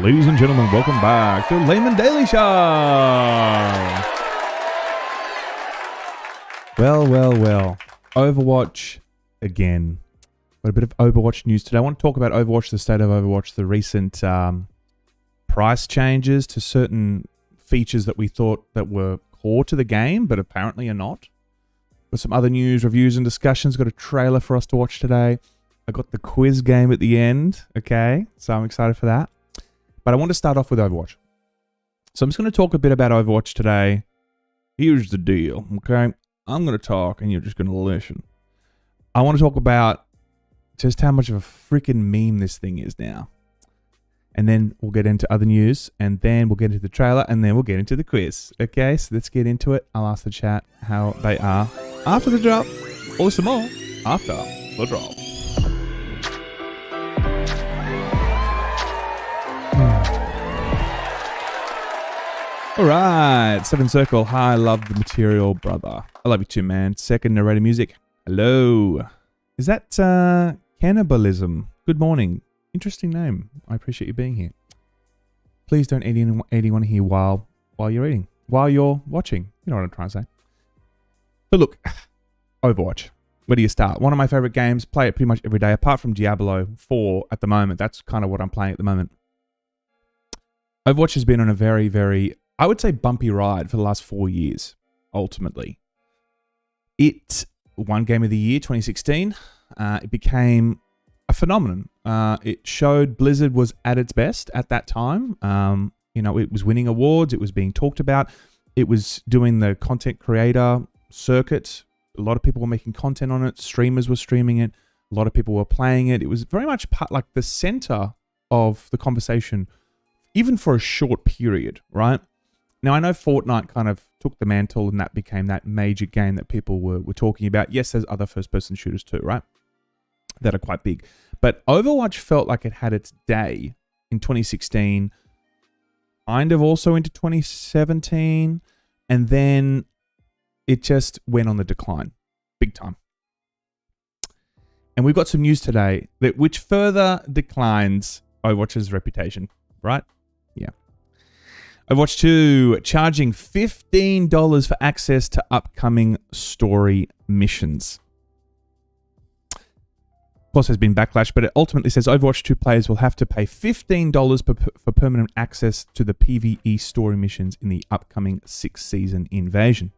Ladies and gentlemen, welcome back to Laymen Daily Show. Well. Overwatch again. Got a bit of Overwatch news today. I want to talk about Overwatch, the state of Overwatch, the recent price changes to certain features that we thought that were core to the game, but apparently are not. Got some other news, reviews, and discussions. Got a trailer for us to watch today. I got the quiz game at the end, okay? So I'm excited for that. But I want to start off with Overwatch. So I'm just going to talk a bit about Overwatch today. Here's the deal, okay? I'm going to talk and you're just going to listen. I want to talk about just how much of a freaking meme this thing is now. And then we'll get into other news, and then we'll get into the trailer, and then we'll get into the quiz. Okay, so let's get into it. I'll ask the chat how they are after the drop, or some more after the drop. All right, Seven Circle. Hi, love the material, brother. I love you too, man. Second narrator music. Hello. Is that cannibalism? Good morning. Interesting name. I appreciate you being here. Please don't eat anyone here while you're eating. While you're watching. You know what I'm trying to say. But look, Overwatch. Where do you start? One of my favorite games. Play it pretty much every day, apart from Diablo 4 at the moment. That's kind of what I'm playing at the moment. Overwatch has been on a very, very, I would say, bumpy ride for the last 4 years, ultimately. It won Game of the Year 2016. It became a phenomenon. It showed Blizzard was at its best at that time. It was winning awards. It was being talked about. It was doing the content creator circuit. A lot of people were making content on it. Streamers were streaming it. A lot of people were playing it. It was very much like the center of the conversation, even for a short period, right? Now, I know Fortnite kind of took the mantle and that became that major game that people were talking about. Yes, there's other first-person shooters too, right? That are quite big. But Overwatch felt like it had its day in 2016, kind of also into 2017, and then it just went on the decline, big time. And we've got some news today which further declines Overwatch's reputation, right? Yeah. Overwatch 2 charging $15 for access to upcoming story missions. Of course, there's been backlash, but it ultimately says Overwatch 2 players will have to pay $15 for permanent access to the PvE story missions in the upcoming 6th season Invasion.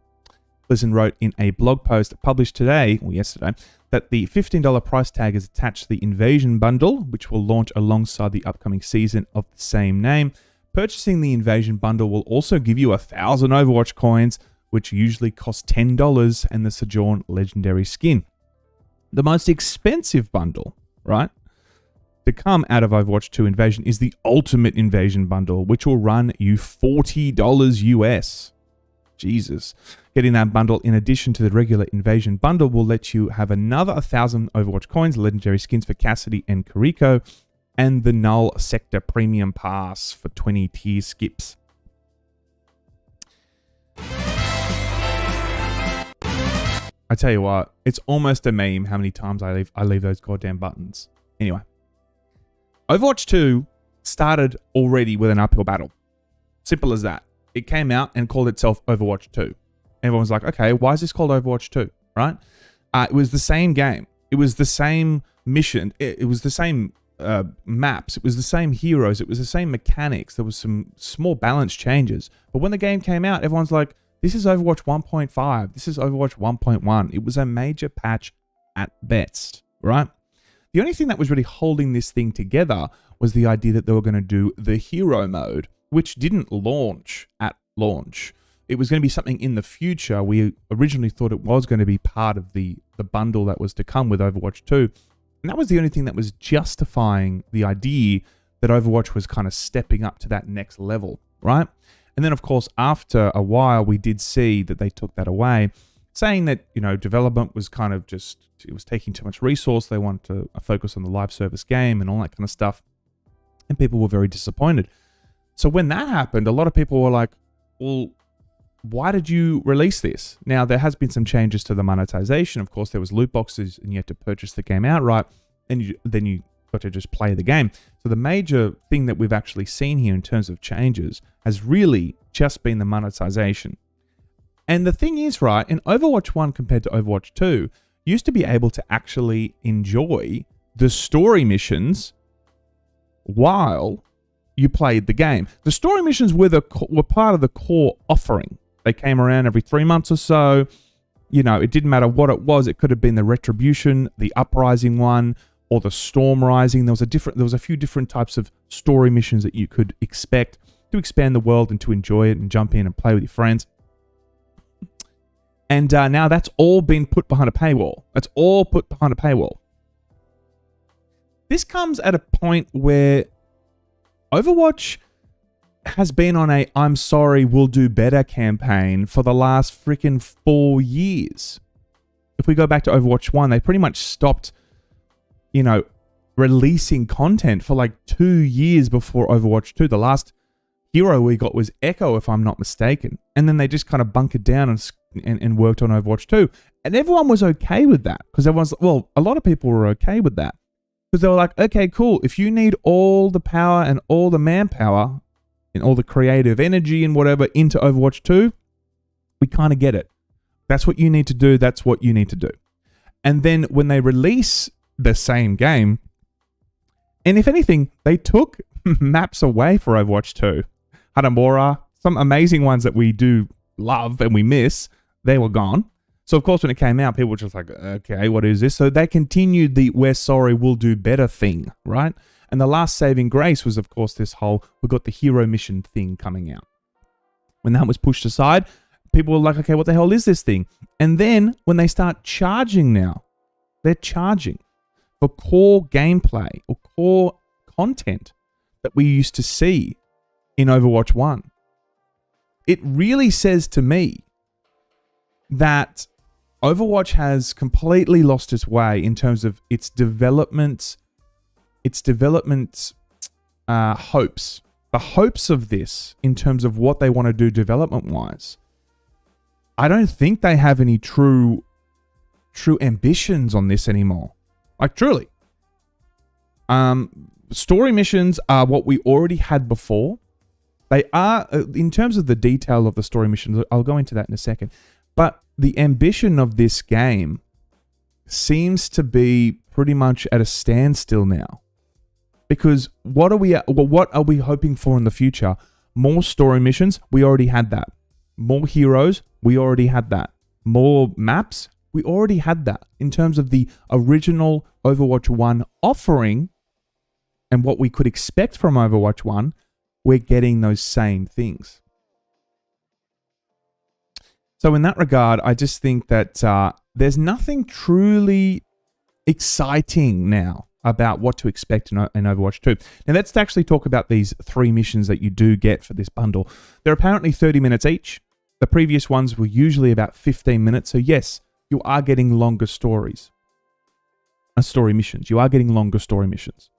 Blizzard wrote in a blog post published today, or yesterday, that the $15 price tag is attached to the Invasion bundle, which will launch alongside the upcoming season of the same name. Purchasing the Invasion bundle will also give you 1,000 Overwatch coins, which usually cost $10, and the Sojourn Legendary skin. The most expensive bundle, right, to come out of Overwatch 2 Invasion is the Ultimate Invasion bundle, which will run you $40 US. Jesus. Getting that bundle in addition to the regular Invasion bundle will let you have another 1,000 Overwatch coins, legendary skins for Cassidy and Kiriko, and the Null Sector Premium Pass for 20 tier skips. I tell you what, it's almost a meme how many times I leave those goddamn buttons. Anyway, Overwatch 2 started already with an uphill battle. Simple as that. It came out and called itself Overwatch 2. Everyone was like, okay, why is this called Overwatch 2, right? It was the same game. It was the same mission. It was the same maps. It was the same heroes. It was the same mechanics. There was some small balance changes. But when the game came out, everyone's like, this is Overwatch 1.5. This is Overwatch 1.1. It was a major patch at best, right? The only thing that was really holding this thing together was the idea that they were going to do the hero mode, which didn't launch at launch. It was going to be something in the future. We originally thought it was going to be part of the bundle that was to come with Overwatch 2. And that was the only thing that was justifying the idea that Overwatch was kind of stepping up to that next level, right? And then, of course, after a while, we did see that they took that away, saying that, development was kind of just, it was taking too much resource. They wanted to focus on the live service game and all that kind of stuff. And people were very disappointed. So when that happened, a lot of people were like, well, why did you release this? Now, there has been some changes to the monetization. Of course, there was loot boxes and you had to purchase the game outright. And then you got to just play the game. So the major thing that we've actually seen here in terms of changes has really just been the monetization. And the thing is, right, in Overwatch 1 compared to Overwatch 2, you used to be able to actually enjoy the story missions while you played the game. The story missions were part of the core offering. They came around every 3 months or so. You know, it didn't matter what it was. It could have been the Retribution, the Uprising one, or the Storm Rising. There was a few different types of story missions that you could expect to expand the world and to enjoy it and jump in and play with your friends. And now that's all been put behind a paywall. That's all put behind a paywall. This comes at a point where Overwatch has been on a I'm sorry, we'll do better campaign for the last freaking 4 years. If we go back to Overwatch 1, they pretty much stopped, you know, releasing content for like 2 years before Overwatch 2. The last hero we got was Echo, if I'm not mistaken. And then they just kind of bunkered down and worked on Overwatch 2. And everyone was okay with that. Because everyone's, well, a lot of people were okay with that. Because they were like, okay, cool. If you need all the power and all the manpower and all the creative energy and whatever into Overwatch 2, we kind of get it. That's what you need to do. That's what you need to do. And then when they release the same game, and if anything, they took maps away for Overwatch 2. Hanamura, some amazing ones that we do love and we miss, they were gone. So, of course, when it came out, people were just like, okay, what is this? So they continued the we're sorry, we'll do better thing, right? And the last saving grace was, of course, this whole, we got the hero mission thing coming out. When that was pushed aside, people were like, okay, what the hell is this thing? And then when they start charging now, they're charging for core gameplay or core content that we used to see in Overwatch 1. It really says to me that Overwatch has completely lost its way in terms of its development hopes. The hopes of this in terms of what they want to do development-wise. I don't think they have any true ambitions on this anymore. Like, truly. Story missions are what we already had before. They are, in terms of the detail of the story missions, I'll go into that in a second. But the ambition of this game seems to be pretty much at a standstill now. Because what are we hoping for in the future? More story missions? We already had that. More heroes? We already had that. More maps? We already had that. In terms of the original Overwatch 1 offering and what we could expect from Overwatch 1, we're getting those same things. So in that regard, I just think that there's nothing truly exciting now about what to expect in Overwatch 2. Now let's actually talk about these 3 missions that you do get for this bundle. They're apparently 30 minutes each. The previous ones were usually about 15 minutes. So yes, you are getting longer stories. Story missions. You are getting longer story missions.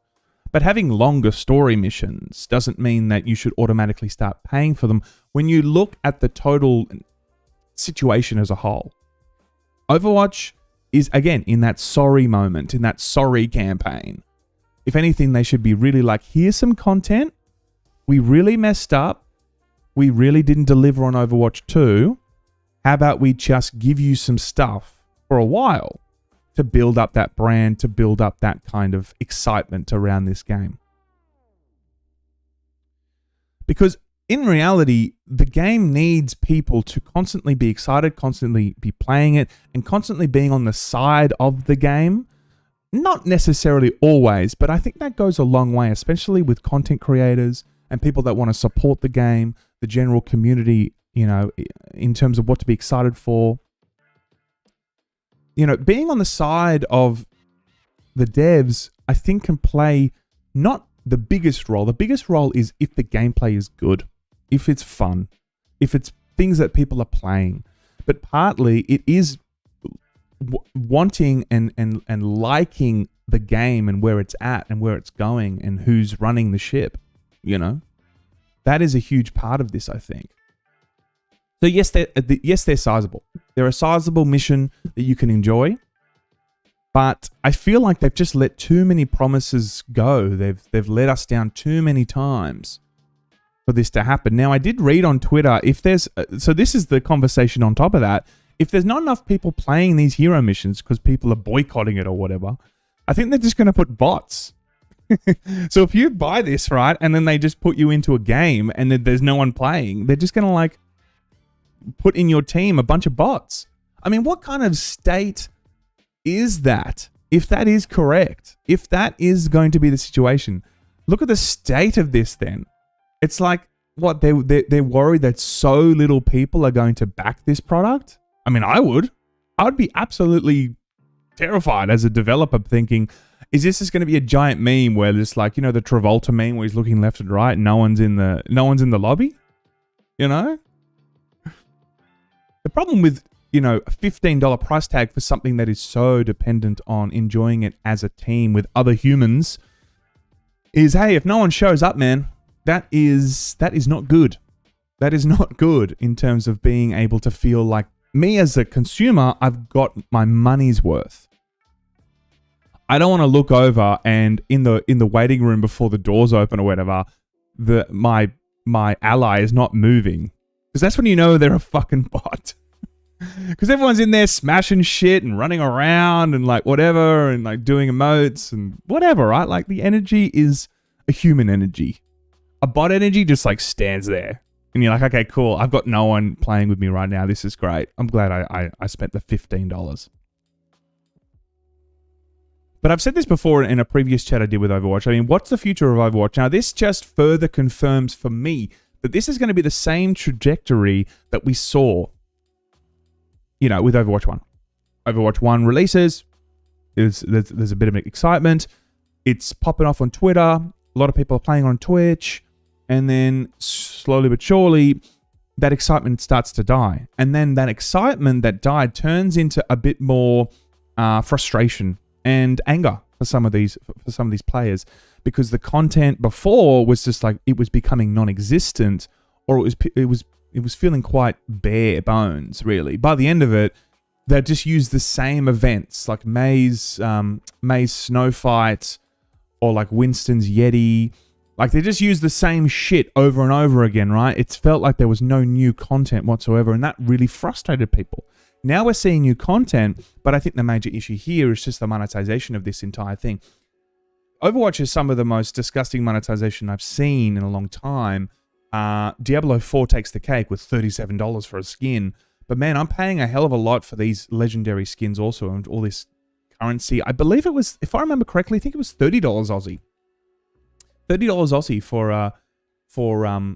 But having longer story missions doesn't mean that you should automatically start paying for them when you look at the total situation as a whole. Overwatch is, again, in that sorry moment, in that sorry campaign. If anything, they should be really like, here's some content. We really messed up. We really didn't deliver on Overwatch 2. How about we just give you some stuff for a while to build up that brand, to build up that kind of excitement around this game? Because in reality, the game needs people to constantly be excited, constantly be playing it, and constantly being on the side of the game. Not necessarily always, but I think that goes a long way, especially with content creators and people that want to support the game, the general community, you know, in terms of what to be excited for. You know, being on the side of the devs, I think, can play not the biggest role. The biggest role is if the gameplay is good, if it's fun, if it's things that people are playing. But partly it is wanting and liking the game and where it's at and where it's going and who's running the ship, you know? That is a huge part of this, I think. So yes, they're sizable. They're a sizable mission that you can enjoy. But I feel like they've just let too many promises go. They've let us down too many times for this to happen. Now, I did read on Twitter, if there's... so this is the conversation on top of that. If there's not enough people playing these hero missions because people are boycotting it or whatever, I think they're just going to put bots. So if you buy this, right, and then they just put you into a game and then there's no one playing, they're just going to, like, put in your team a bunch of bots. I mean, what kind of state is that? If that is correct, if that is going to be the situation, look at the state of this then. It's like, what, they're worried that so little people are going to back this product? I mean, I would be absolutely terrified as a developer thinking, is this just going to be a giant meme where there's like, you know, the Travolta meme where he's looking left and right and no one's in the lobby? You know? The problem with, you know, a $15 price tag for something that is so dependent on enjoying it as a team with other humans is, hey, if no one shows up, man, that is not good. That is not good in terms of being able to feel like me as a consumer, I've got my money's worth. I don't want to look over and in the waiting room before the doors open or whatever, my ally is not moving. Because that's when you know they're a fucking bot. Because everyone's in there smashing shit and running around and like whatever and like doing emotes and whatever, right? Like the energy is a human energy. A bot energy just like stands there. And you're like, okay, cool. I've got no one playing with me right now. This is great. I'm glad I spent the $15. But I've said this before in a previous chat I did with Overwatch. I mean, what's the future of Overwatch? Now, this just further confirms for me that this is going to be the same trajectory that we saw, you know, with Overwatch 1. Overwatch 1 releases. There's a bit of excitement. It's popping off on Twitter. A lot of people are playing on Twitch. And then slowly but surely, that excitement starts to die. And then that excitement that died turns into a bit more frustration and anger for some of these players, because the content before was just like it was becoming non-existent, or it was feeling quite bare bones. Really, by the end of it, they just used the same events like May's snow fight, or like Winston's Yeti. Like, they just used the same shit over and over again, right? It's felt like there was no new content whatsoever, and that really frustrated people. Now we're seeing new content, but I think the major issue here is just the monetization of this entire thing. Overwatch is some of the most disgusting monetization I've seen in a long time. Diablo 4 takes the cake with $37 for a skin. But man, I'm paying a hell of a lot for these legendary skins also, and all this currency. I believe it was, if I remember correctly, I think it was $30 Aussie. $30 Aussie for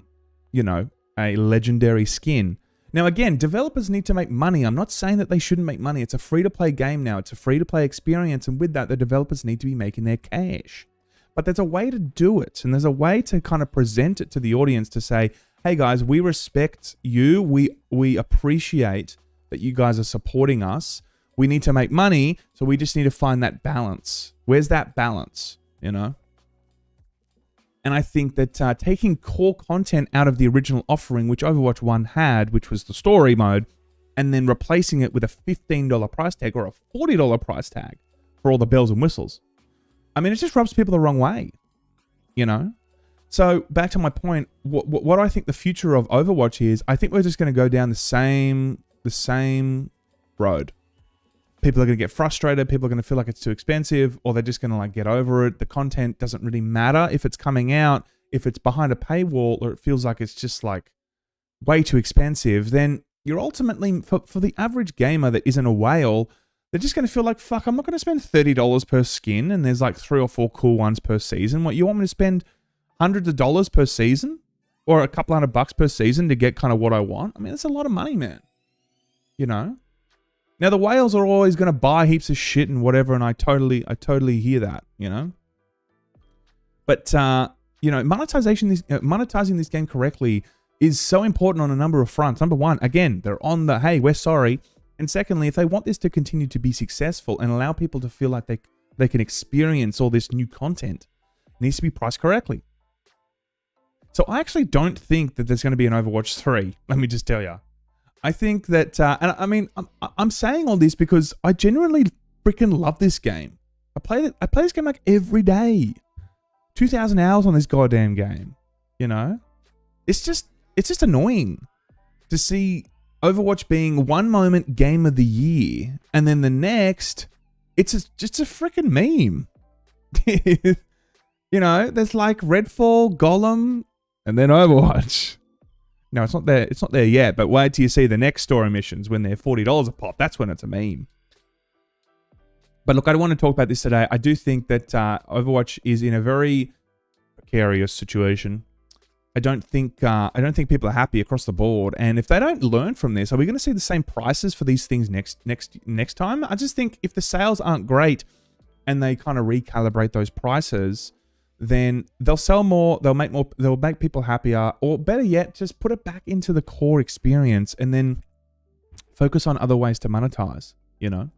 you know, a legendary skin. Now again, developers need to make money. I'm not saying that they shouldn't make money. It's a free-to-play game now. It's a free-to-play experience, and with that, the developers need to be making their cash. But there's a way to do it, and there's a way to kind of present it to the audience to say, hey guys, we respect you. We appreciate that you guys are supporting us. We need to make money, so we just need to find that balance. Where's that balance, you know? And I think that taking core content out of the original offering, which Overwatch 1 had, which was the story mode, and then replacing it with a $15 price tag or a $40 price tag for all the bells and whistles. I mean, it just rubs people the wrong way, you know? So back to my point, what I think the future of Overwatch is, I think we're just going to go down the same road. People are going to get frustrated. People are going to feel like it's too expensive, or they're just going to like get over it. The content doesn't really matter if it's coming out. If it's behind a paywall, or it feels like it's just like way too expensive, then you're ultimately, for the average gamer that isn't a whale, they're just going to feel like, fuck, I'm not going to spend $30 per skin, and there's like 3 or 4 cool ones per season. What, you want me to spend hundreds of dollars per season? Or a couple $100 per season to get kind of what I want? I mean, that's a lot of money, man. You know? Now, the whales are always going to buy heaps of shit and whatever, and I totally hear that, you know? But, you know, monetizing this game correctly is so important on a number of fronts. Number one, again, they're on the, hey, we're sorry. And secondly, if they want this to continue to be successful and allow people to feel like they can experience all this new content, it needs to be priced correctly. So I actually don't think that there's going to be an Overwatch 3, let me just tell you. I think that, and I mean, I'm saying all this because I genuinely freaking love this game. I play this game like every day. 2,000 hours on this goddamn game. You know? It's just annoying to see Overwatch being one moment game of the year, and then the next, it's just a freaking meme. You know, there's like Redfall, Golem, and then Overwatch. No, it's not there. It's not there yet, but wait till you see the next story missions when they're $40 a pop. That's when it's a meme. But look, I don't want to talk about this today. I do think that Overwatch is in a very precarious situation. I don't think people are happy across the board. And if they don't learn from this, are we going to see the same prices for these things next time? I just think if the sales aren't great and they kind of recalibrate those prices, then they'll sell more, they'll make people happier, or better yet, just put it back into the core experience and then focus on other ways to monetize, you know?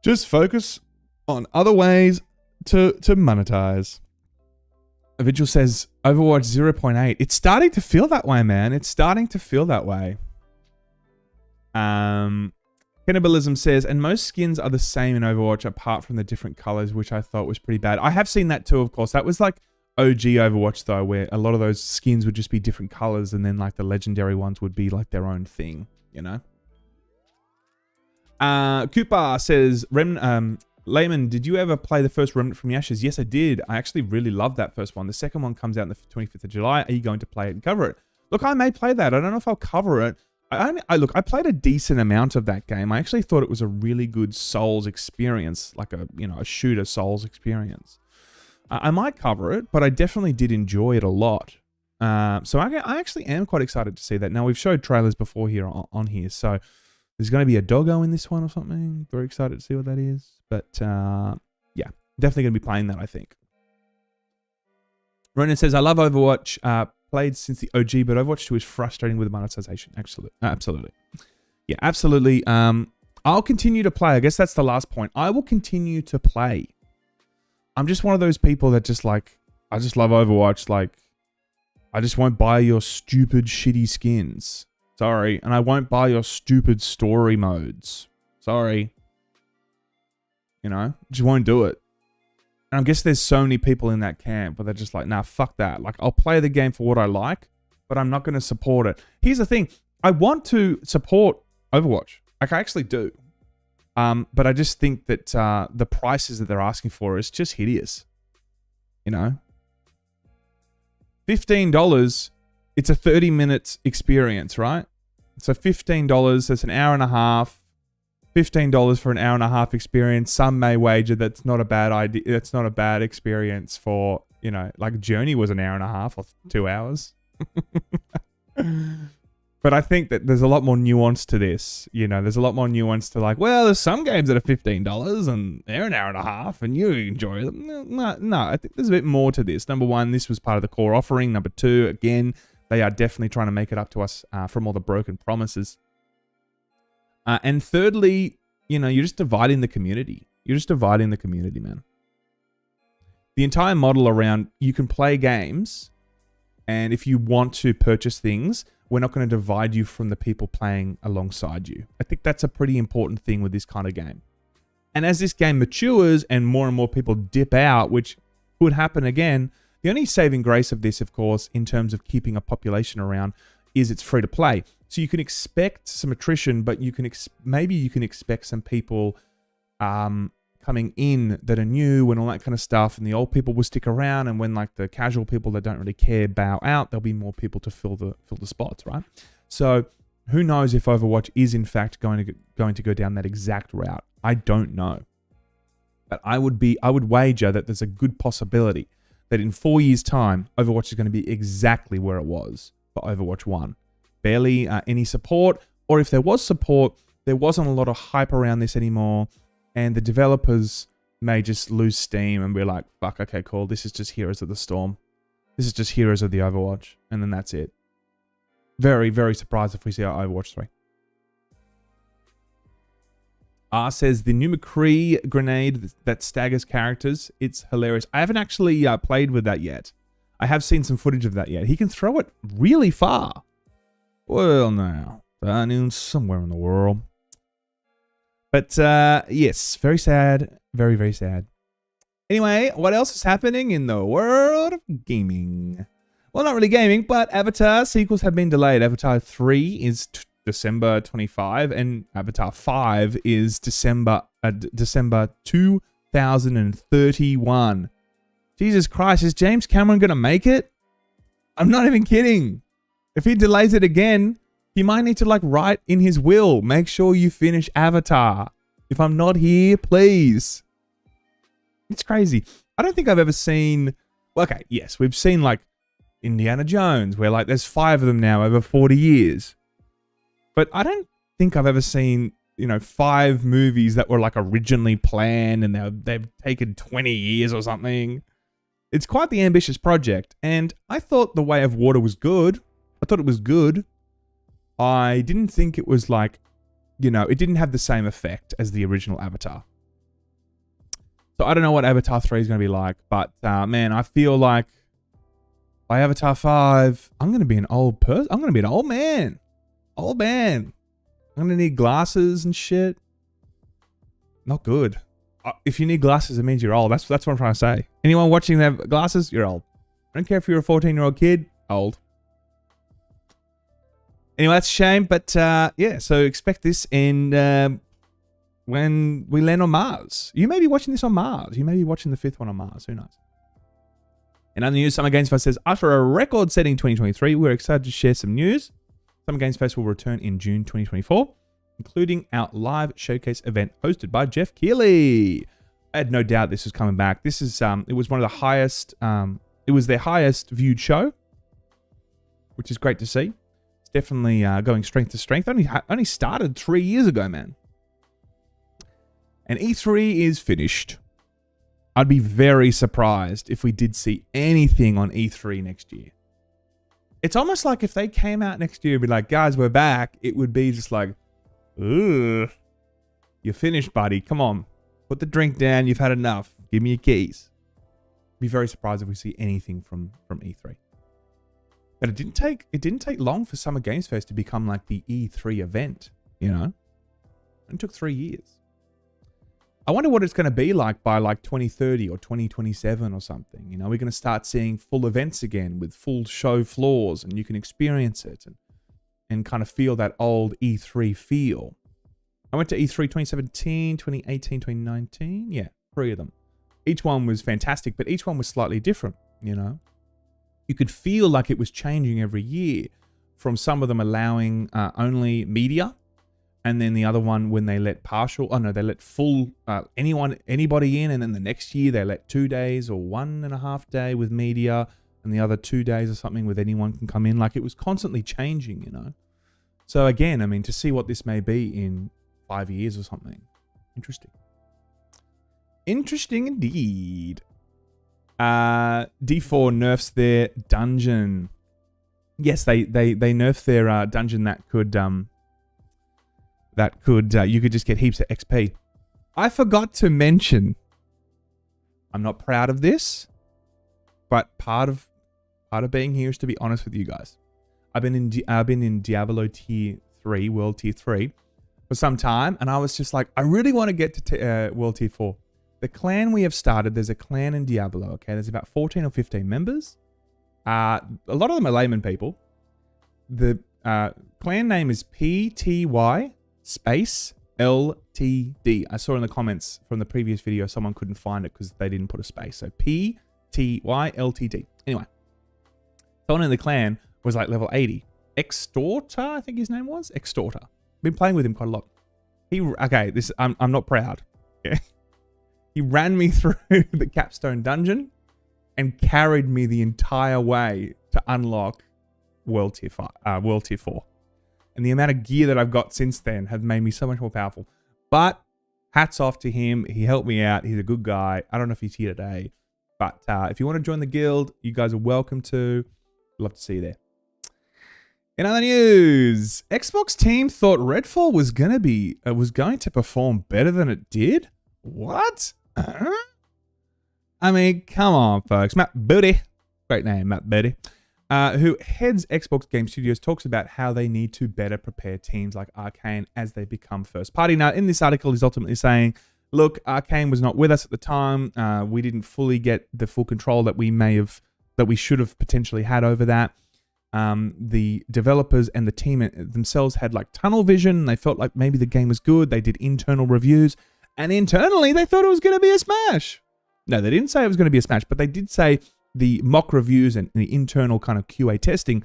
Just focus on other ways to monetize. Vigil says, Overwatch 0.8. It's starting to feel that way, man. It's starting to feel that way. Cannibalism says, and most skins are the same in Overwatch apart from the different colors, which I thought was pretty bad. I have seen that too, of course. That was like OG Overwatch, though, where a lot of those skins would just be different colors, and then like the legendary ones would be like their own thing, you know? Cooper says, Laymen, did you ever play the first Remnant from the Ashes? Yes, I did. I actually really loved that first one. The second one comes out on the 25th of July. Are you going to play it and cover it? Look, I may play that. I don't know if I'll cover it. I played a decent amount of that game. I actually thought it was a really good Souls experience, like a shooter Souls experience. I might cover it, but I definitely did enjoy it a lot. So I actually am quite excited to see that. Now, we've showed trailers before here on here, so there's going to be a doggo in this one or something. Very excited to see what that is. But yeah, definitely going to be playing that, I think. Ronan says, I love Overwatch. Played since the OG, but Overwatch 2 is frustrating with monetization. Absolutely. Yeah, absolutely. I'll continue to play. I guess that's the last point. I will continue to play. I'm just one of those people that just like, I just love Overwatch. Like, I just won't buy your stupid, shitty skins. Sorry. And I won't buy your stupid story modes. Sorry. You know, just won't do it. And I guess there's so many people in that camp where they're just like, nah, fuck that. Like, I'll play the game for what I like, but I'm not going to support it. Here's the thing. I want to support Overwatch. Like, I actually do. But I just think that the prices that they're asking for is just hideous. You know? $15, it's a 30-minute experience, right? So $15, that's an hour and a half. $15 for an hour and a half experience. Some may wager that's not a bad idea. That's not a bad experience for, you know, like Journey was an hour and a half or 2 hours. But I think that there's a lot more nuance to this. You know, there's a lot more nuance to like, well, there's some games that are $15 and they're an hour and a half and you enjoy them. No, I think there's a bit more to this. Number one, this was part of the core offering. Number two, again, they are definitely trying to make it up to us from all the broken promises. And thirdly, you know, you're just dividing the community. You're just dividing the community, man. The entire model around you can play games, and if you want to purchase things, we're not going to divide you from the people playing alongside you. I think that's a pretty important thing with this kind of game. And as this game matures and more people dip out, which could happen again, the only saving grace of this, of course, in terms of keeping a population around, is it's free to play. So you can expect some attrition, but you can maybe you can expect some people coming in that are new and all that kind of stuff, and the old people will stick around, and when like the casual people that don't really care bow out, there'll be more people to fill the spots, right? So who knows if Overwatch is in fact going to go down that exact route? I don't know, but I would wager that there's a good possibility that in 4 years' time, Overwatch is going to be exactly where it was for Overwatch 1. Barely any support, or if there was support, there wasn't a lot of hype around this anymore, and the developers may just lose steam and be like, fuck, okay, cool, this is just Heroes of the Storm. This is just Heroes of the Overwatch, and then that's it. Very, very surprised if we see our Overwatch 3. R says, the new McCree grenade that staggers characters, it's hilarious. I haven't actually played with that yet. I have seen some footage of that yet. He can throw it really far. Well, now, somewhere in the world. But yes, very sad. Very, very sad. Anyway, what else is happening in the world of gaming? Well, not really gaming, but Avatar sequels have been delayed. Avatar 3 is December 25, and Avatar 5 is December 2031. Jesus Christ, is James Cameron going to make it? I'm not even kidding. If he delays it again, he might need to like write in his will, make sure you finish Avatar. If I'm not here, please. It's crazy. I don't think I've ever seen... Well, okay, yes, we've seen like Indiana Jones, where like there's 5 of them now over 40 years. But I don't think I've ever seen, 5 movies that were like originally planned and they've taken 20 years or something. It's quite the ambitious project, and I thought The Way of Water was good. I thought it was good. I didn't think it was like, it didn't have the same effect as the original Avatar. So I don't know what Avatar 3 is going to be like, but man, I feel like by Avatar 5, I'm going to be an old person. I'm going to be an old man. Old man. I'm going to need glasses and shit. Not good. If you need glasses, it means you're old. That's what I'm trying to say. Anyone watching that have glasses, you're old. I don't care if you're a 14-year-old kid, old. Anyway, that's a shame, but yeah, so expect this in when we land on Mars. You may be watching this on Mars. You may be watching the 5th one on Mars. Who knows? In other news, Summer Games Fest says, after a record-setting 2023, we're excited to share some news. Summer Games Fest will return in June 2024, including our live showcase event hosted by Jeff Keighley. I had no doubt this was coming back. This is it was one of the highest. It was their highest viewed show, which is great to see. It's definitely going strength to strength. Only started 3 years ago, man. And E3 is finished. I'd be very surprised if we did see anything on E3 next year. It's almost like if they came out next year and be like, guys, we're back, it would be just like, ugh, you're finished, buddy. Come on. Put the drink down. You've had enough. Give me your keys. Be very surprised if we see anything from E3. But it didn't take long for Summer Games Fest to become like the E3 event, It took 3 years. I wonder what it's going to be like by like 2030 or 2027 or something. We're going to start seeing full events again with full show floors, and you can experience it and kind of feel that old E3 feel. I went to E3 2017, 2018, 2019. Yeah, 3 of them. Each one was fantastic, but each one was slightly different, You could feel like it was changing every year, from some of them allowing only media, and then the other one when they let they let full anybody in, and then the next year they let 2 days or 1.5 day with media, and the other 2 days or something with anyone can come in. Like, it was constantly changing, So again, I mean, to see what this may be in 5 years or something. Interesting. Interesting indeed. D4 nerfs their dungeon. Yes, they nerfed their dungeon that could you could just get heaps of XP. I forgot to mention, I'm not proud of this, but part of being here is to be honest with you guys. I've been in Diablo Tier 3, World Tier 3 for some time, and I was just like, I really want to get to World Tier 4. The clan we have started, there's a clan in Diablo, okay? There's about 14 or 15 members. A lot of them are layman people. The clan name is PTY space LTD. I saw in the comments from the previous video someone couldn't find it because they didn't put a space. So PTY LTD. Anyway, someone in the clan was like level 80. Extorter, I think his name was. Extorter. Been playing with him quite a lot. I'm not proud. Okay. He ran me through the capstone dungeon and carried me the entire way to unlock World Tier 4. And the amount of gear that I've got since then have made me so much more powerful. But hats off to him. He helped me out. He's a good guy. I don't know if he's here today. But if you want to join the guild, you guys are welcome to. Love to see you there. In other news, Xbox team thought Redfall was going to perform better than it did. What? I mean, come on, folks. Matt Booty, great name, Matt Booty, who heads Xbox Game Studios, talks about how they need to better prepare teams like Arcane as they become first party. Now, in this article, he's ultimately saying, look, Arcane was not with us at the time. We didn't fully get the full control that we should have potentially had over that. The developers and the team themselves had like tunnel vision. They felt like maybe the game was good. They did internal reviews, and internally they thought it was going to be a smash. No, they didn't say it was going to be a smash, but they did say the mock reviews and the internal kind of QA testing,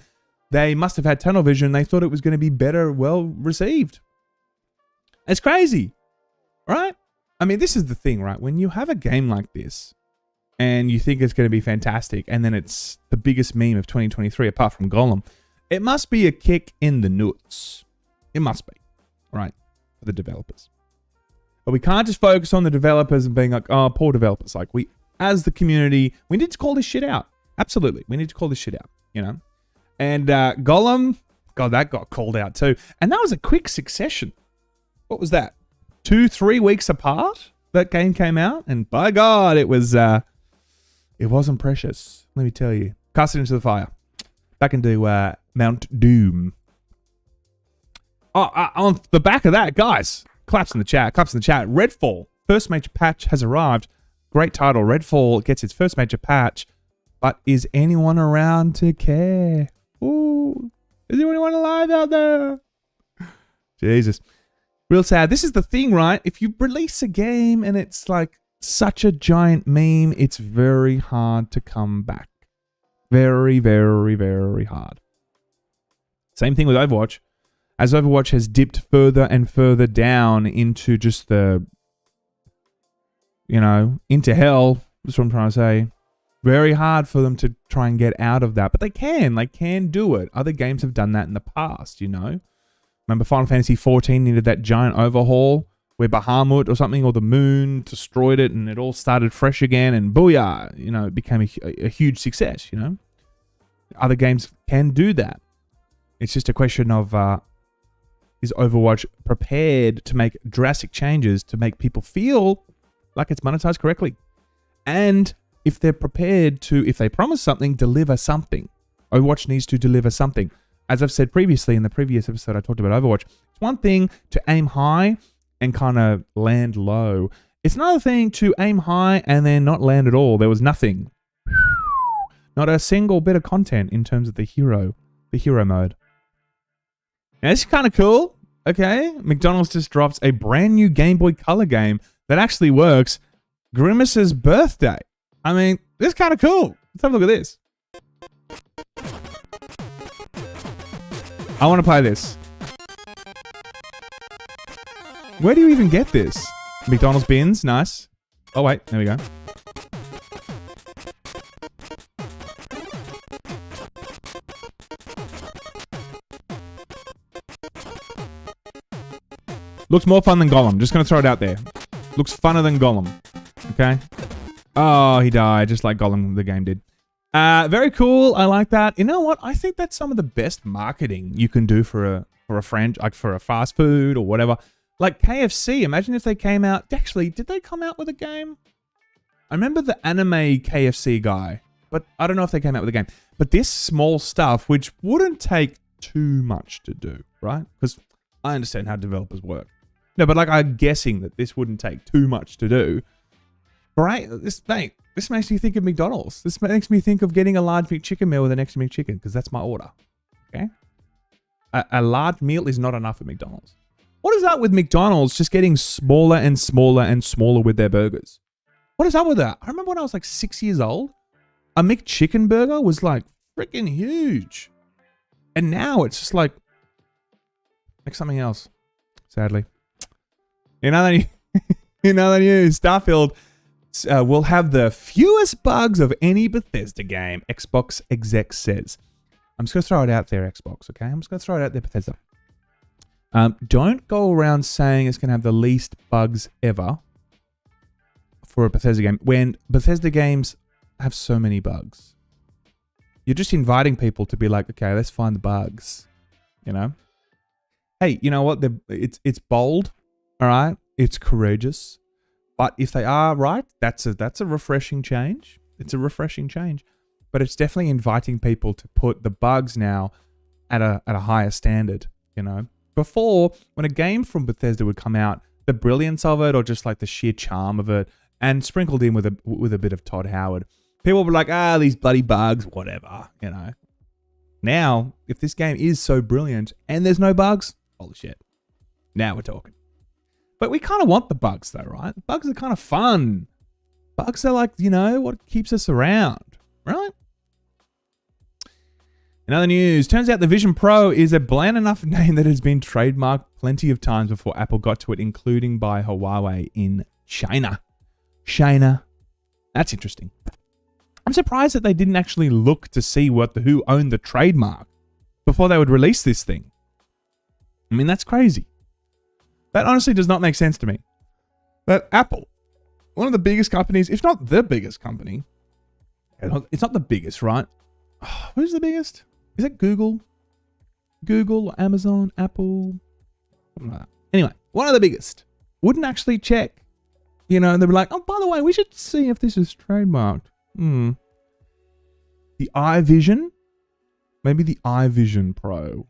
they must have had tunnel vision. They thought it was going to be better, well received. It's crazy, right? I mean, this is the thing, right? When you have a game like this and you think it's going to be fantastic, and then it's the biggest meme of 2023 apart from Golem, it must be a kick in the nuts. It must be, right? For the developers. But we can't just focus on the developers and being like, oh, poor developers. Like, we, as the community, we need to call this shit out. Absolutely. We need to call this shit out, you know? And Golem, God, that got called out too. And that was a quick succession. What was that? 2-3 weeks apart, that game came out. And by God, it wasn't precious. Let me tell you. Cast it into the fire. Back into Mount Doom. Oh, on the back of that, guys, claps in the chat. Redfall, first major patch has arrived. Great title. Redfall gets its first major patch. But is anyone around to care? Ooh, is there anyone alive out there? Jesus. Real sad. This is the thing, right? If you release a game and it's like such a giant meme, it's very hard to come back. Very, very, very hard. Same thing with Overwatch. As Overwatch has dipped further and further down into just the, you know, into hell, that's what I'm trying to say. Very hard for them to try and get out of that. But they can do it. Other games have done that in the past, you know. Remember Final Fantasy 14 needed that giant overhaul where Bahamut or something, or the moon destroyed it and it all started fresh again, and booyah, you know, it became a huge success, you know. Other games can do that. It's just a question of, is Overwatch prepared to make drastic changes to make people feel like it's monetized correctly? And if they're prepared to, if they promise something, deliver something. Overwatch needs to deliver something. As I've said previously in the previous episode I talked about Overwatch, it's one thing to aim high and kind of land low. It's another thing to aim high and then not land at all. There was nothing. Not a single bit of content in terms of the hero mode. Now, this is kind of cool. Okay, McDonald's just drops a brand new Game Boy Color game that actually works. Grimace's birthday. I mean, this is kind of cool. Let's have a look at this. I want to play this. Where do you even get this? McDonald's bins, nice. Oh wait, there we go. Looks more fun than Golem. Just going to throw it out there. Looks funner than Golem. Okay. Oh, he died just like Golem the game did. Very cool. I like that. You know what? I think that's some of the best marketing you can do for a friend, like for a fast food or whatever. Like KFC. Imagine if they came out. Actually, did they come out with a game? I remember the anime KFC guy, but I don't know if they came out with a game. But this small stuff, which wouldn't take too much to do, right? Because I understand how developers work. No, but like I'm guessing that this wouldn't take too much to do. Right? This makes me think of McDonald's. This makes me think of getting a large McChicken meal with an extra McChicken, because that's my order. Okay? A large meal is not enough at McDonald's. What is up with McDonald's just getting smaller and smaller and smaller with their burgers? What is up with that? I remember when I was like 6 years old, a McChicken burger was like freaking huge. And now it's just like something else, sadly. You know the news. Starfield will have the fewest bugs of any Bethesda game, Xbox exec says. I'm just going to throw it out there, Xbox, okay? I'm just going to throw it out there, Bethesda. Don't go around saying it's going to have the least bugs ever for a Bethesda game when Bethesda games have so many bugs. You're just inviting people to be like, okay, let's find the bugs, you know? Hey, you know what? It's bold, all right? It's courageous. But if they are right, that's a refreshing change. It's a refreshing change. but it's definitely inviting people to put the bugs now at a higher standard, you know? Before, when a game from Bethesda would come out, the brilliance of it or just like the sheer charm of it and sprinkled in with a bit of Todd Howard, people were like, these bloody bugs, whatever, you know? Now, if this game is so brilliant and there's no bugs, holy shit. Now we're talking. But we kind of want the bugs though, right? Bugs are kind of fun. Bugs are like, you know, what keeps us around, right? In other news, turns out the Vision Pro is a bland enough name that has been trademarked plenty of times before Apple got to it, including by Huawei in China. China. That's interesting. I'm surprised that they didn't actually look to see who owned the trademark before they would release this thing. I mean, that's crazy. That honestly does not make sense to me. That Apple, one of the biggest companies, if not the biggest company, it's not the biggest, right? Who's the biggest? Is it Google? Google, Amazon, Apple? Something like that. Anyway, one of the biggest. Wouldn't actually check. You know, they were like, oh, by the way, we should see if this is trademarked. The iVision? Maybe the iVision Pro.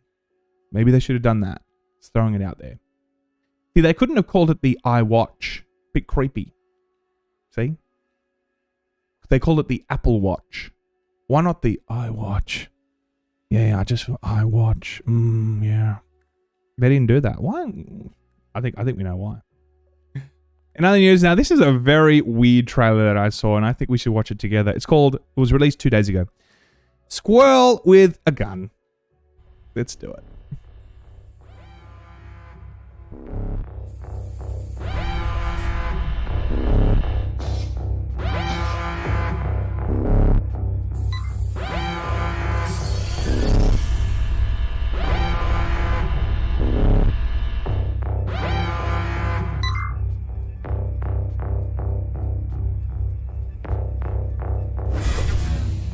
Maybe they should have done that. Just throwing it out there. See, they couldn't have called it the iWatch. Bit creepy. See? They called it the Apple Watch. Why not the iWatch? Yeah, I just iWatch. Yeah. They didn't do that. Why? I think we know why. In other news, now this is a very weird trailer that I saw, and I think we should watch it together. It was released 2 days ago. Squirrel with a gun. Let's do it.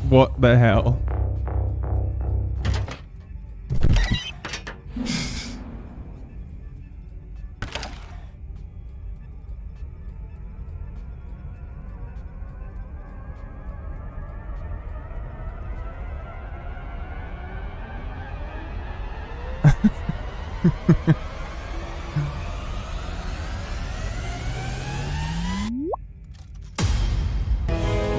What the hell?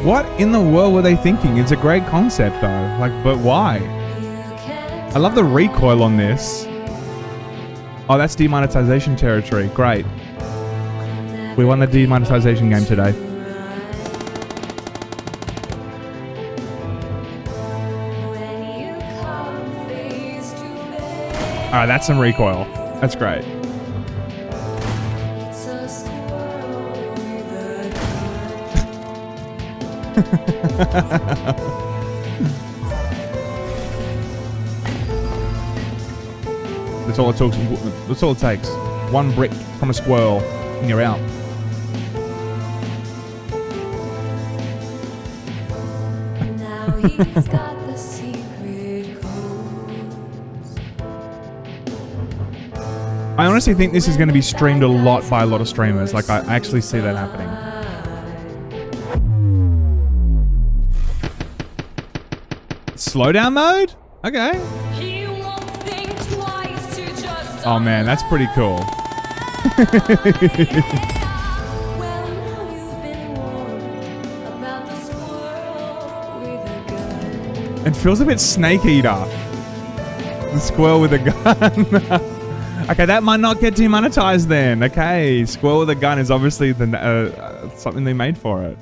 What in the world were they thinking? It's a great concept though. Like, but why? I love the recoil on this. Oh, that's demonetization territory. Great. We won the demonetization game today. Alright, that's some recoil. That's great. That's all it takes. That's all it takes. One brick from a squirrel, and you're out. Now he's got the secret codes. I honestly think this is going to be streamed a lot by a lot of streamers. Like, I actually see that happening. Slowdown mode? Okay. Oh man, that's pretty cool. It feels a bit Snake Eater. The squirrel with a gun. Okay, that might not get demonetized then. Okay, squirrel with a gun is obviously something they made for it.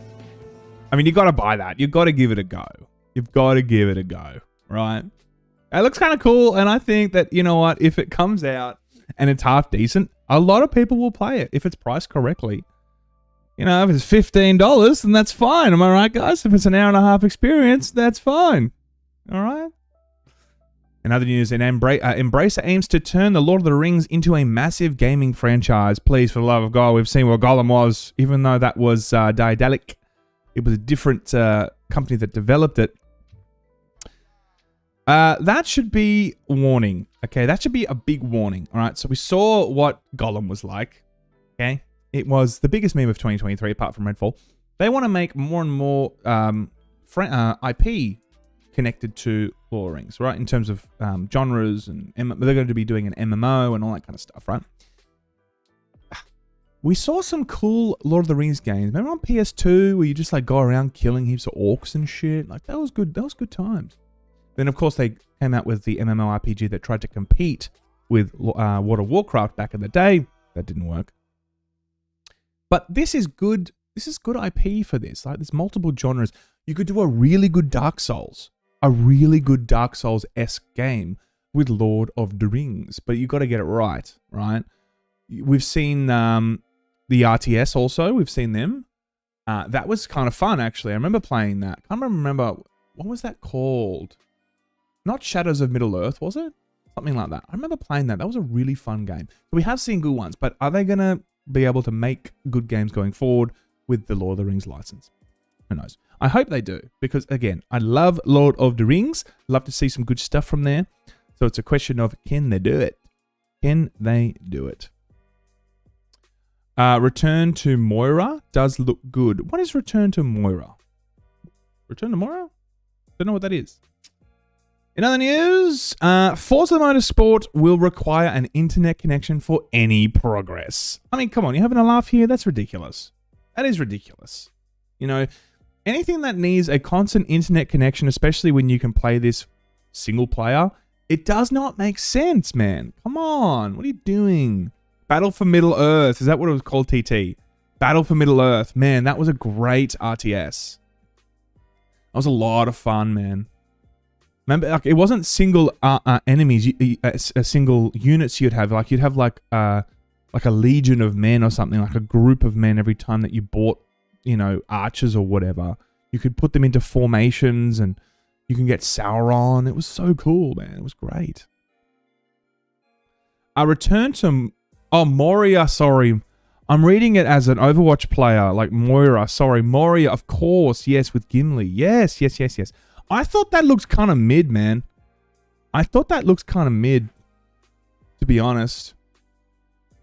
I mean, you got to buy that. You've got to give it a go. You've got to give it a go, right? It looks kind of cool, and I think that, you know what, if it comes out and it's half decent, a lot of people will play it if it's priced correctly. You know, if it's $15, then that's fine. Am I right, guys? If it's an hour and a half experience, that's fine. All right? In other news, Embracer aims to turn The Lord of the Rings into a massive gaming franchise. Please, for the love of God, we've seen what Gollum was, even though that was Daedalic. It was a different company that developed it. That should be a warning. Okay, that should be a big warning. All right, so we saw what Gollum was like. Okay, it was the biggest meme of 2023 apart from Redfall. They want to make more and more IP connected to Lord of the Rings, right? In terms of genres, and they're going to be doing an MMO and all that kind of stuff, right? We saw some cool Lord of the Rings games. Remember on PS2 where you just like go around killing heaps of orcs and shit? Like that was good. That was good times. Then of course they came out with the MMORPG that tried to compete with World of Warcraft back in the day. That didn't work. But this is good. This is good IP for this. Like there's multiple genres. You could do a really good Dark Souls, esque game with Lord of the Rings, but you got to get it right, right? We've seen the RTS also. We've seen them. That was kind of fun, actually. I remember playing that. I can't remember, what was that called? Not Shadows of Middle-earth, was it? Something like that. I remember playing that. That was a really fun game. So we have seen good ones, but are they going to be able to make good games going forward with the Lord of the Rings license? Who knows? I hope they do, because again, I love Lord of the Rings. Love to see some good stuff from there. So it's a question of, can they do it? Can they do it? Return to Moira does look good. What is Return to Moira? Return to Moira? Don't know what that is. In other news, Forza Motorsport will require an internet connection for any progress. I mean, come on, you having a laugh here? That's ridiculous. That is ridiculous. You know, anything that needs a constant internet connection, especially when you can play this single player, it does not make sense, man. Come on, what are you doing? Battle for Middle-earth. Is that what it was called, TT? Battle for Middle-earth. Man, that was a great RTS. That was a lot of fun, man. Remember, like, it wasn't single enemies, single units you'd have. Like, you'd have, like a legion of men or something, like a group of men every time that you bought, you know, archers or whatever. You could put them into formations and you can get Sauron. It was so cool, man. It was great. A return to... Oh, Moria, sorry. I'm reading it as an Overwatch player, like Moira. Sorry, Moria, of course. Yes, with Gimli. Yes. I thought that looked kind of mid, man. I thought that looked kind of mid, to be honest.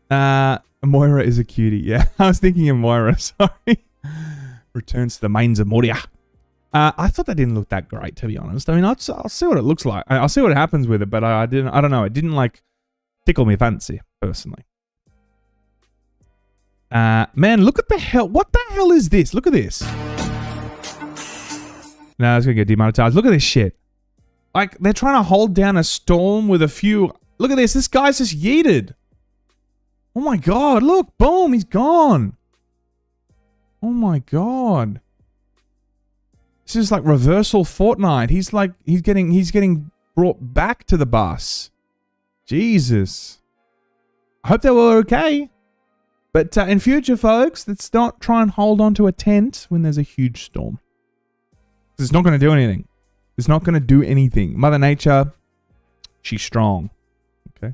Moira is a cutie. Yeah, I was thinking of Moira. Sorry. Returns to the Mines of Moria. I thought that didn't look that great, to be honest. I mean, I'll see what it looks like. I'll see what happens with it, but I don't know. It didn't, like, tickle me fancy, personally. Man, look at the hell. What the hell is this? Look at this. No, it's going to get demonetized. Look at this shit. Like, they're trying to hold down a storm with a few... Look at this. This guy's just yeeted. Oh my god. Look. Boom. He's gone. Oh my god. This is like reversal Fortnite. He's getting brought back to the bus. Jesus. I hope they were okay. But in future, folks, let's not try and hold on to a tent when there's a huge storm. It's not going to do anything. It's not going to do anything. Mother Nature, she's strong. Okay.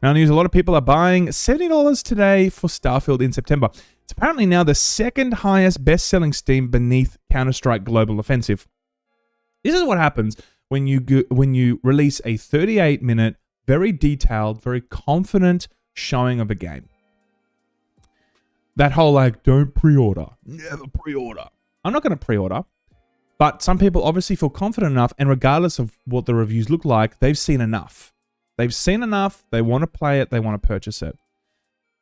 Now, news, a lot of people are buying $70 today for Starfield in September. It's apparently now the second highest best-selling Steam beneath Counter-Strike Global Offensive. This is what happens when you release a 38-minute, very detailed, very confident showing of a game. That whole, like, don't pre-order. Never pre-order. I'm not going to pre-order. But some people obviously feel confident enough, and regardless of what the reviews look like, they've seen enough. They've seen enough. They want to play it. They want to purchase it.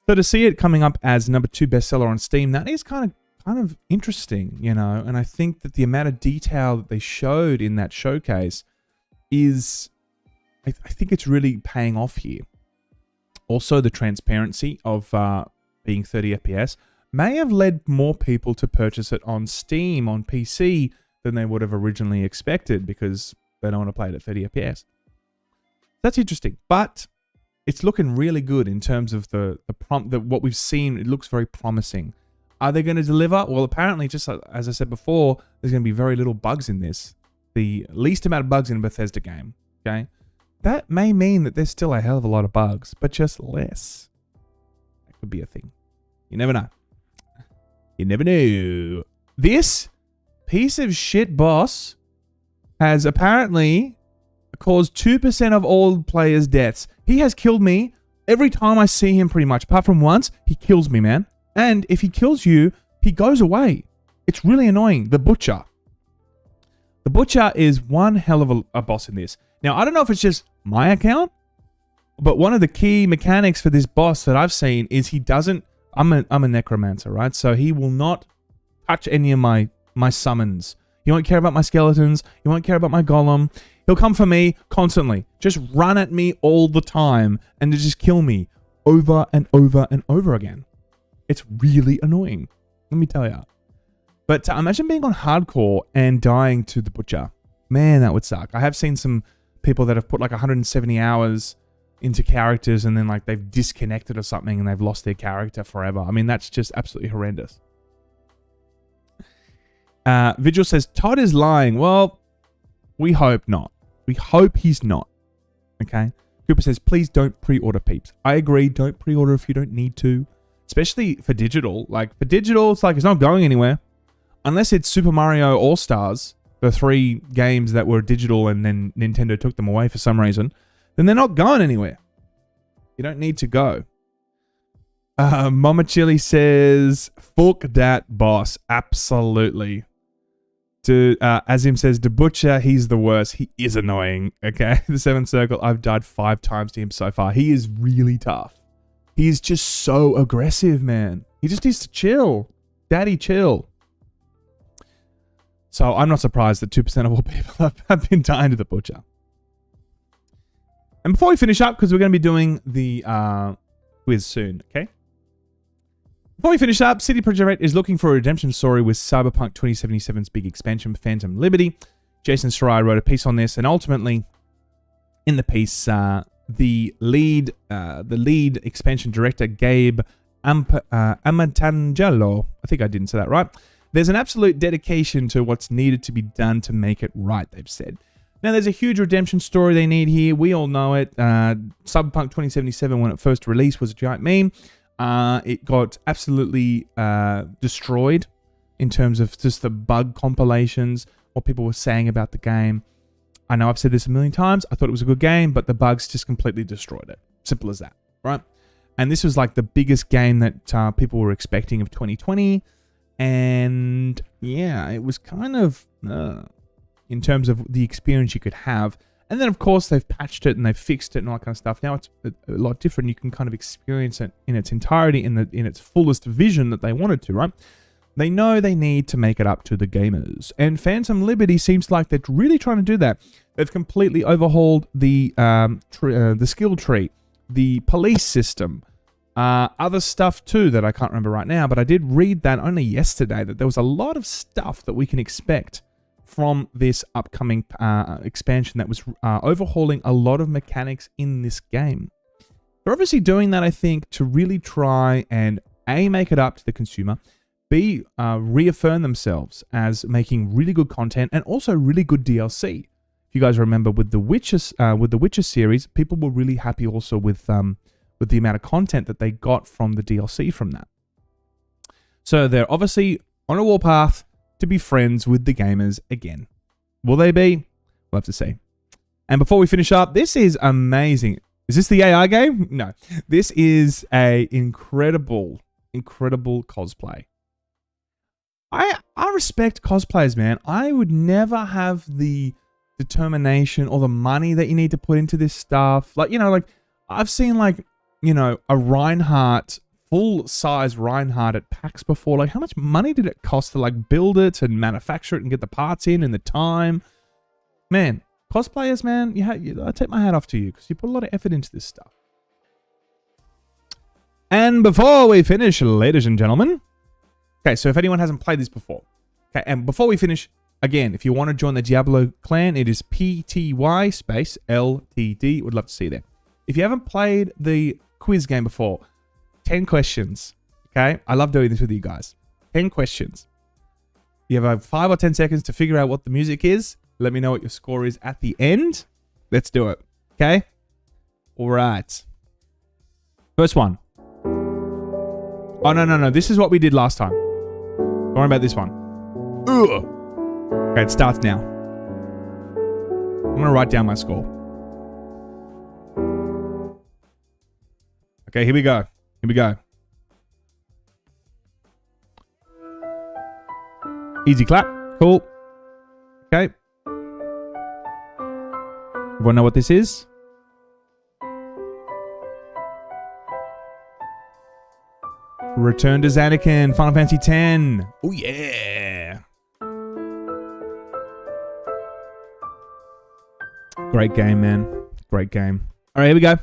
So to see it coming up as number 2 bestseller on Steam, that is kind of interesting, you know. And I think that the amount of detail that they showed in that showcase is, I think it's really paying off here. Also, the transparency of being 30 FPS may have led more people to purchase it on Steam, on PC, than they would have originally expected because they don't want to play it at 30 FPS. That's interesting, but it's looking really good in terms of what we've seen. It looks very promising. Are they going to deliver? Well, apparently, just as I said before, there's going to be very little bugs in this. The least amount of bugs in a Bethesda game. Okay, that may mean that there's still a hell of a lot of bugs, but just less. That could be a thing. You never know. You never know. This piece of shit boss has apparently caused 2% of all players' deaths. He has killed me every time I see him, pretty much. Apart from once, he kills me, man. And if he kills you, he goes away. It's really annoying. The Butcher. The Butcher is one hell of a boss in this. Now, I don't know if it's just my account, but one of the key mechanics for this boss that I've seen is he doesn't... I'm a necromancer, right? So he will not touch any of my summons. He won't care about my skeletons. He won't care about my golem. He'll come for me constantly. Just run at me all the time and to just kill me over and over and over again. It's really annoying. Let me tell you. But imagine being on hardcore and dying to the Butcher. Man, that would suck. I have seen some people that have put like 170 hours into characters and then like they've disconnected or something and they've lost their character forever. I mean, that's just absolutely horrendous. Vigil says, Todd is lying. Well, we hope not. We hope he's not. Okay? Cooper says, please don't pre-order, peeps. I agree. Don't pre-order if you don't need to. Especially for digital. Like, for digital, it's like it's not going anywhere. Unless it's Super Mario All-Stars, the 3 games that were digital and then Nintendo took them away for some reason, then they're not going anywhere. You don't need to go. Mama Chili says, fuck that boss. Absolutely. Azim says, the Butcher, he's the worst. He is annoying. Okay. The 7th Circle, I've died 5 times to him so far. He is really tough. He is just so aggressive, man. He just needs to chill. Daddy, chill. So I'm not surprised that 2% of all people have been dying to the Butcher. And before we finish up, because we're going to be doing the quiz soon, okay? Before we finish up, CD Projekt Red is looking for a redemption story with Cyberpunk 2077's big expansion, Phantom Liberty. Jason Schreier wrote a piece on this, and ultimately, in the piece, the lead expansion director, Gabe Amatangelo, I think I didn't say that right. There's an absolute dedication to what's needed to be done to make it right, they've said. Now, there's a huge redemption story they need here. We all know it. Cyberpunk 2077, when it first released, was a giant meme. It got absolutely destroyed in terms of just the bug compilations, what people were saying about the game. I know I've said this a million times. I thought it was a good game, but the bugs just completely destroyed it. Simple as that, right? And this was like the biggest game that people were expecting of 2020. And yeah, it was kind of in terms of the experience you could have. And then, of course, they've patched it and they've fixed it and all that kind of stuff. Now it's a lot different. You can kind of experience it in its entirety, in its fullest vision that they wanted to, right? They know they need to make it up to the gamers. And Phantom Liberty seems like they're really trying to do that. They've completely overhauled the skill tree, the police system, other stuff too that I can't remember right now. But I did read that only yesterday, that there was a lot of stuff that we can expect from this upcoming expansion that was overhauling a lot of mechanics in this game. They're obviously doing that, I think, to really try and A, make it up to the consumer, B, reaffirm themselves as making really good content and also really good DLC. If you guys remember with the Witcher series, people were really happy also with the amount of content that they got from the DLC from that. So they're obviously on a warpath to be friends with the gamers again. Will they be? We'll have to see. And before we finish up, this is amazing. Is this the AI game? No. This is a incredible cosplay. I respect cosplayers, man. I would never have the determination or the money that you need to put into this stuff. Like, like I've seen like, a Reinhardt, full-size Reinhardt at PAX before. Like, how much money did it cost to like build it and manufacture it and get the parts in and the time? Man, cosplayers, man, I take my hat off to you because you put a lot of effort into this stuff. And before we finish, ladies and gentlemen, okay, so if anyone hasn't played this before, okay, and before we finish, again, if you want to join the Diablo clan, it is PTY space LTD. Would love to see you there. If you haven't played the quiz game before, 10 questions, okay? I love doing this with you guys. 10 questions. You have 5 or 10 seconds to figure out what the music is. Let me know what your score is at the end. Let's do it, okay? All right. First one. Oh, no. This is what we did last time. Don't worry about this one. Ugh. Okay, it starts now. I'm going to write down my score. Okay, here we go. Easy clap. Cool. Okay. Everyone know what this is? Return to Zanarkand, Final Fantasy X. Oh yeah. Great game, man. Great game. All right, here we go.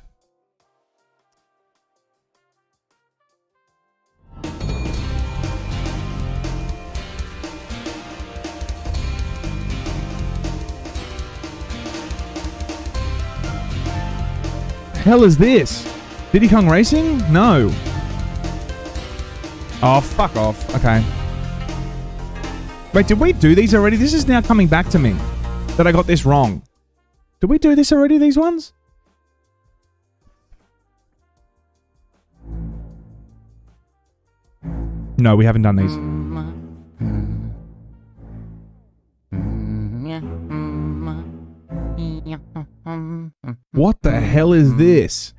Hell is this? Diddy Kong Racing? No. Oh, fuck off. Okay. Wait, did we do these already? This is now coming back to me that I got this wrong. Did we do this already, these ones? No, we haven't done these. What the hell is this?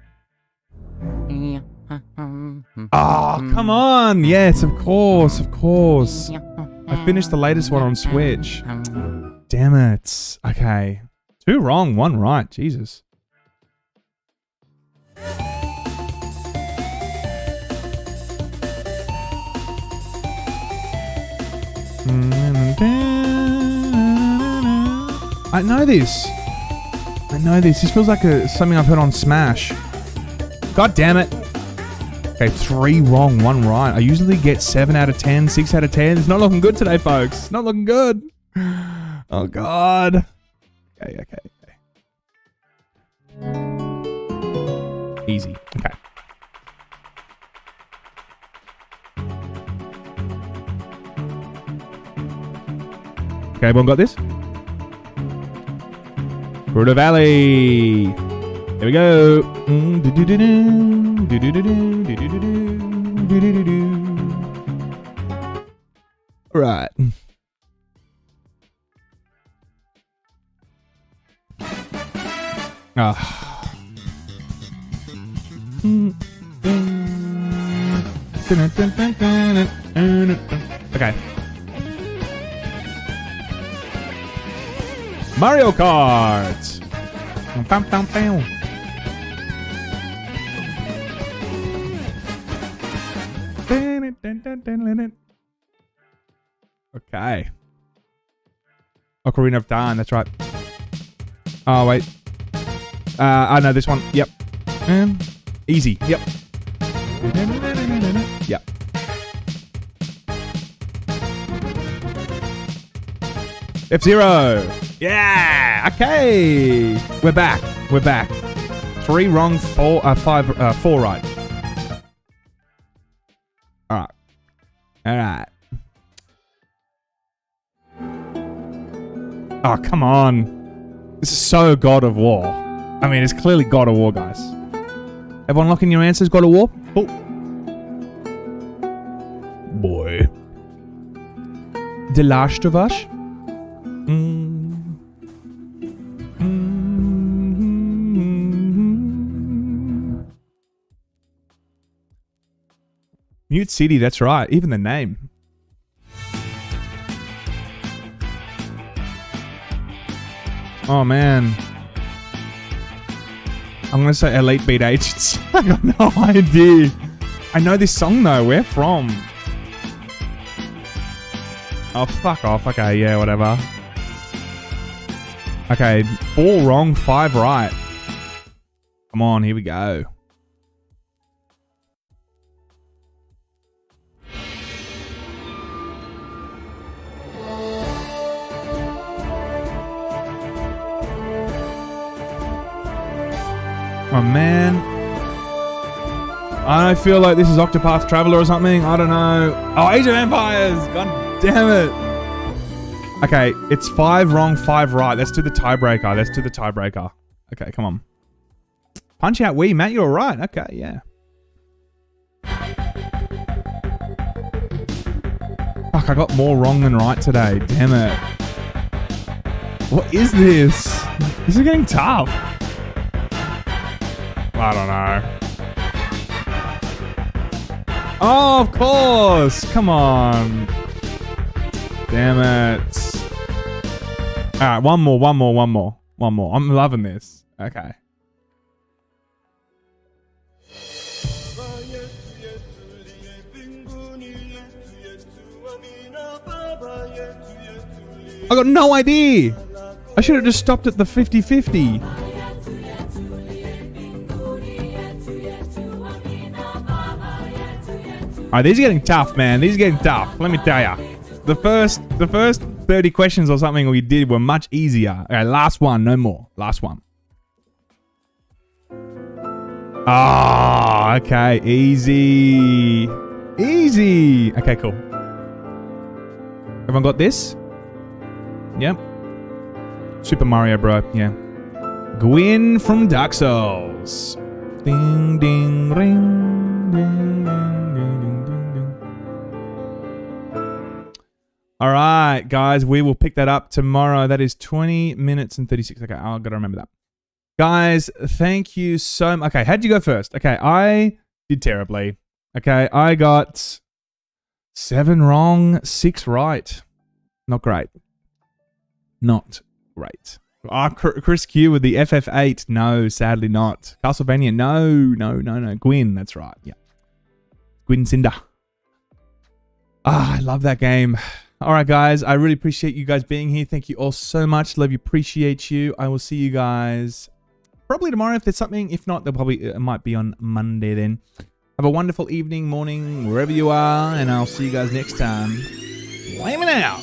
Oh, come on! Yes, of course, of course. I finished the latest one on Switch. Damn it. Okay. 2 wrong, 1 right. Jesus. I know this. I know this. This feels like something I've heard on Smash. God damn it. Okay, 3 wrong, 1 right. I usually get 7 out of 10, 6 out of 10. It's not looking good today, folks. Not looking good. Oh, God. Okay. Easy. Okay. Okay, everyone got this? Brutal Valley. Here we go. Right. Okay. Mario Kart. Okay. Ocarina of Time, that's right. Oh, wait. I know this one. Yep. Easy. Yep. Yep. F-Zero. Yeah. Okay. We're back. 3 wrong, 4 right. All right. Oh, come on. This is so God of War. I mean, it's clearly God of War, guys. Everyone locking your answers, God of War? Oh. Boy. The Last of Us? Mute City, that's right. Even the name. Oh, man. I'm going to say Elite Beat Agents. I got no idea. I know this song, though. Where from? Oh, fuck off. Okay, yeah, whatever. Okay, 4 wrong, 5 right. Come on, here we go. Oh, man. I feel like this is Octopath Traveler or something. I don't know. Oh, Age of Empires. God damn it. Okay, it's 5 wrong, 5 right. Let's do the tiebreaker. Okay, come on. Punch out Wii, Matt. You're right. Okay, yeah. Fuck, I got more wrong than right today. Damn it. What is this? This is getting tough. I don't know. Oh, of course. Come on. Damn it. All right, one more. One more. I'm loving this. Okay. I got no idea. I should have just stopped at the 50-50. Alright, these are getting tough, man. These are getting tough. Let me tell you. The first 30 questions or something we did were much easier. Okay, last one. No more. Last one. Ah, okay. Easy. Easy. Okay, cool. Everyone got this? Yep. Super Mario, bro. Yeah. Gwyn from Dark Souls. Ding, ding, ring. Ding, ding, ding, ding, ding, ding. All right, guys. We will pick that up tomorrow. That is 20 minutes and 36. Okay, I've got to remember that. Guys, thank you so much. Okay, how'd you go first? Okay, I did terribly. Okay, I got 7 wrong, 6 right. Not great. Not great. Chris Q with the FF8. No, sadly not. Castlevania. No. Gwyn, that's right. Yeah. Gwyn Cinder. I love that game. All right, guys. I really appreciate you guys being here. Thank you all so much. Love you. Appreciate you. I will see you guys probably tomorrow if there's something. If not, it might be on Monday then. Have a wonderful evening, morning, wherever you are, and I'll see you guys next time. Laymen out.